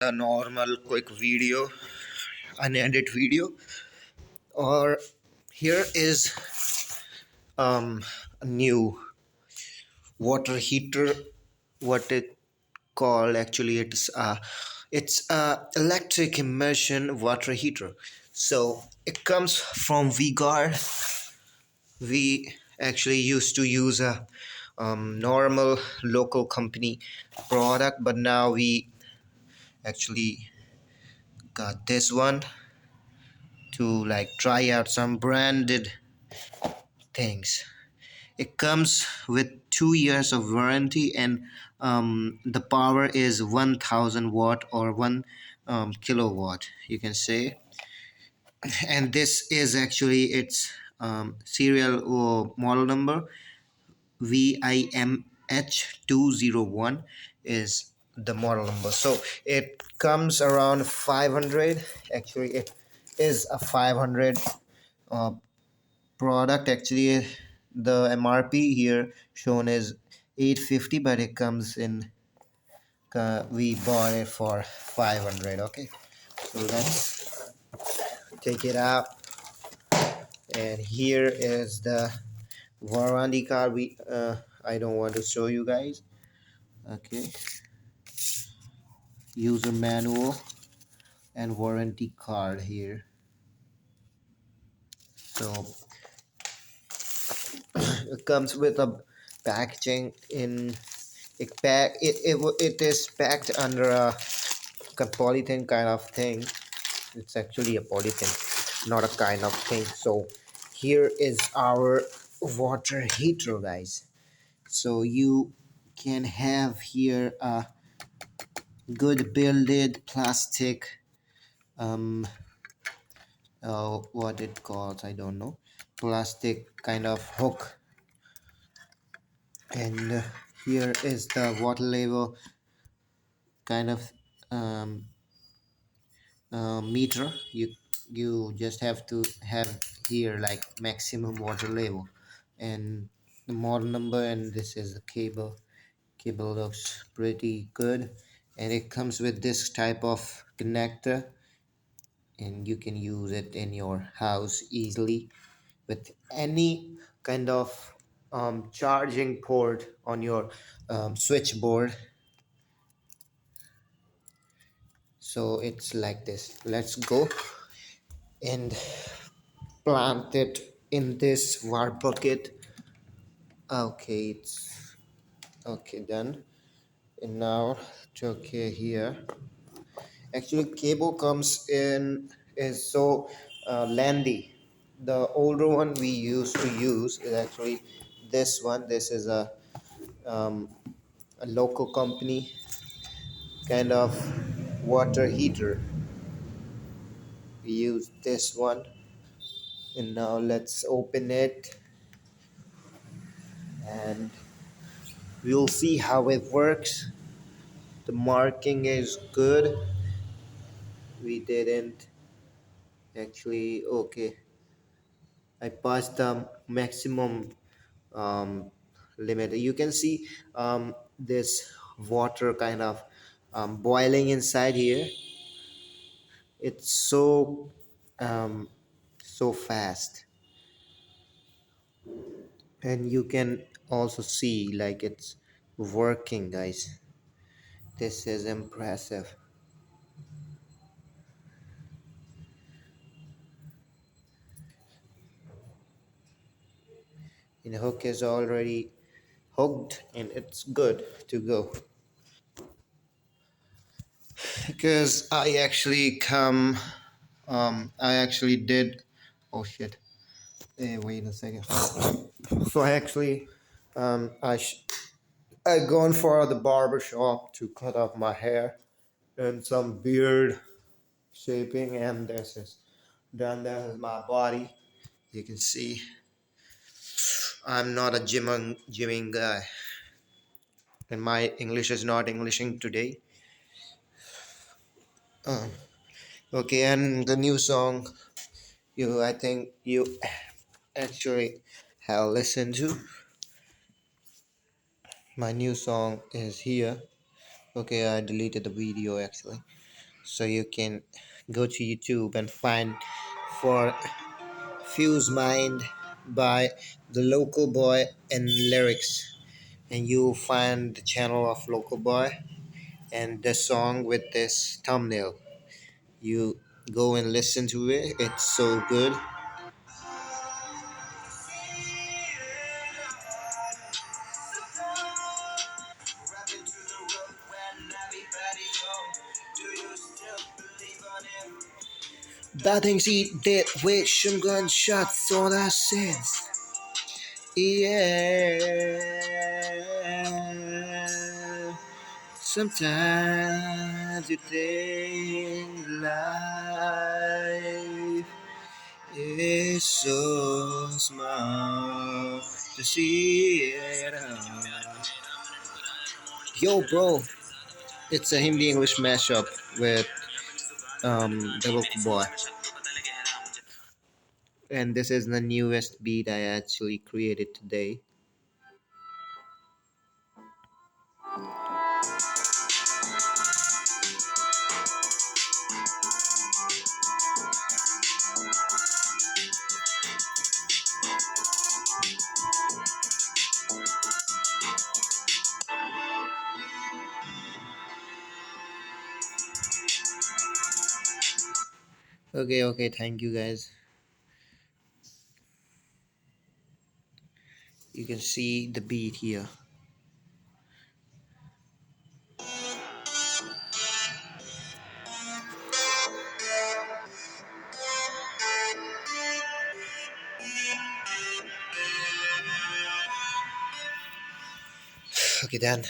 a normal quick video, an edit video, or here is a new water heater. What it called actually? It's a electric immersion water heater. So it comes from VGuard. We actually used to use a normal local company product, but now we actually got this one to like try out some branded things. It comes with 2 years of warranty, and the power is 1000 watt or 1 kilowatt, you can say. And this is actually its serial or model number VIMH201 is the model number. So it comes around 500. Actually, it is a 500 uh, product. Actually, the MRP here shown is 850, but it comes in. We bought it for 500. Okay, so let's take it out. And here is the warranty card. I don't want to show you guys. Okay, user manual and warranty card here. So it comes with a packaging in it is packed under a polythene kind of thing. It's actually a polythene, not a kind of thing. So here is our water heater, guys. So you can have here a good builded plastic what it calls, I don't know, plastic kind of hook. And here is the water level kind of um, meter. You just have to have here like maximum water level and the model number, and this is the cable looks pretty good, and it comes with this type of connector, and you can use it in your house easily with any kind of charging port on your switchboard. So it's like this. Let's go and plant it in this war bucket. Okay, it's okay, done. And now it's okay here. Actually, cable comes in is so lengthy. The older one we used to use is actually this one. This is um, a local company kind of water heater. We use this one, and now let's open it and we'll see how it works. The marking is good. We didn't actually, okay, I passed the maximum um, limit. You can see this water kind of boiling inside here. It's um, so fast, and you can also see like it's working, guys. This is impressive. And the hook is already hooked and it's good to go. Because I actually did, oh shit, wait a second. So I actually um I sh- I gone for the barber shop to cut off my hair and some beard shaping, and this is done. This is my body. You can see I'm not a gymming guy, and my English is not Englishing today. Uh, okay, and the new song I think you actually have listened to. My new song is here. Okay, I deleted the video actually. So you can go to YouTube and find for Fuse Mind by the Local Boy and lyrics, and you find the channel of Local Boy and the song with this thumbnail. You go and listen to it. It's so good. Batting seat dead with some gunshots on our sense. Yeah. Sometimes you think life is so small to see it all. Yo, bro, it's a Hindi English mashup with the Local Boy, and this is the newest beat I actually created today. Okay, okay, thank you guys. You can see the beat here. Okay, then.